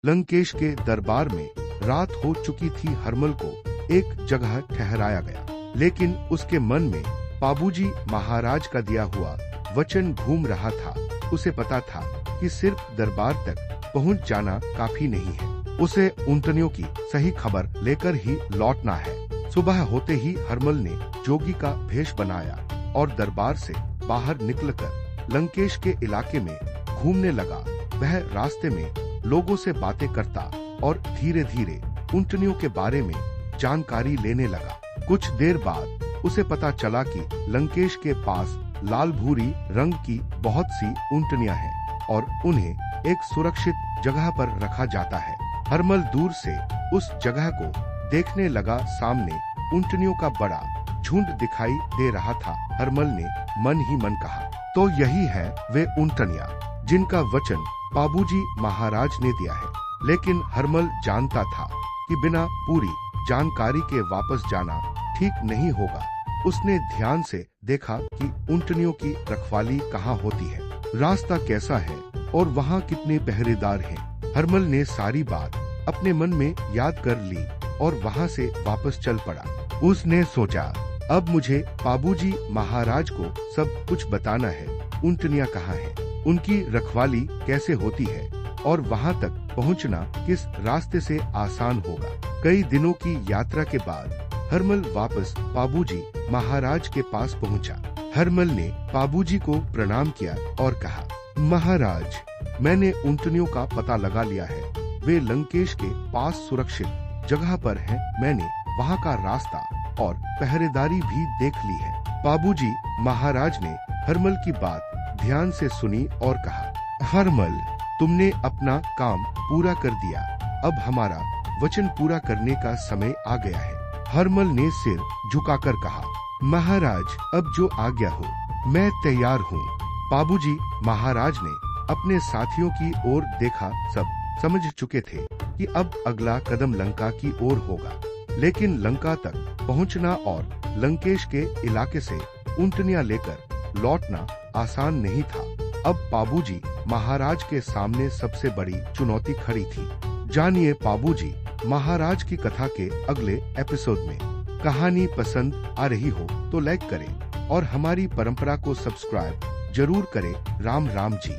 लंकेश के दरबार में रात हो चुकी थी। हरमल को एक जगह ठहराया गया, लेकिन उसके मन में पाबूजी महाराज का दिया हुआ वचन घूम रहा था। उसे पता था कि सिर्फ दरबार तक पहुंच जाना काफी नहीं है, उसे ऊंटनियों की सही खबर लेकर ही लौटना है। सुबह होते ही हरमल ने जोगी का भेष बनाया और दरबार से बाहर निकलकर लंकेश के इलाके में घूमने लगा। वह रास्ते में लोगों से बातें करता और धीरे धीरे ऊंटनियों के बारे में जानकारी लेने लगा। कुछ देर बाद उसे पता चला कि लंकेश के पास लाल भूरी रंग की बहुत सी ऊंटनियां हैं और उन्हें एक सुरक्षित जगह पर रखा जाता है। हरमल दूर से उस जगह को देखने लगा। सामने ऊंटनियों का बड़ा झुंड दिखाई दे रहा था। हरमल ने मन ही मन कहा, तो यही है वे ऊंटनियां जिनका वचन पाबूजी महाराज ने दिया है। लेकिन हरमल जानता था कि बिना पूरी जानकारी के वापस जाना ठीक नहीं होगा। उसने ध्यान से देखा कि ऊंटनियों की रखवाली कहाँ होती है, रास्ता कैसा है और वहाँ कितने पहरेदार हैं। हरमल ने सारी बात अपने मन में याद कर ली और वहाँ से वापस चल पड़ा। उसने सोचा, अब मुझे पाबूजी महाराज को सब कुछ बताना है। ऊंटनियां कहाँ हैं, उनकी रखवाली कैसे होती है और वहाँ तक पहुँचना किस रास्ते से आसान होगा। कई दिनों की यात्रा के बाद हरमल वापस पाबूजी महाराज के पास पहुँचा। हरमल ने पाबूजी को प्रणाम किया और कहा, महाराज, मैंने ऊंटनियों का पता लगा लिया है। वे लंकेश के पास सुरक्षित जगह पर हैं। मैंने वहाँ का रास्ता और पहरेदारी भी देख ली है। पाबूजी महाराज ने हरमल की बात ध्यान से सुनी और कहा, हरमल, तुमने अपना काम पूरा कर दिया। अब हमारा वचन पूरा करने का समय आ गया है। हरमल ने सिर झुकाकर कहा, महाराज, अब जो आज्ञा हो, मैं तैयार हूँ। पाबूजी महाराज ने अपने साथियों की ओर देखा। सब समझ चुके थे कि अब अगला कदम लंका की ओर होगा, लेकिन लंका तक पहुंचना और लंकेश के इलाके से ऊंटनियां लेकर लौटना आसान नहीं था। अब पाबूजी महाराज के सामने सबसे बड़ी चुनौती खड़ी थी। जानिए पाबूजी महाराज की कथा के अगले एपिसोड में। कहानी पसंद आ रही हो तो लाइक करें और हमारी परंपरा को सब्सक्राइब जरूर करें। राम राम जी।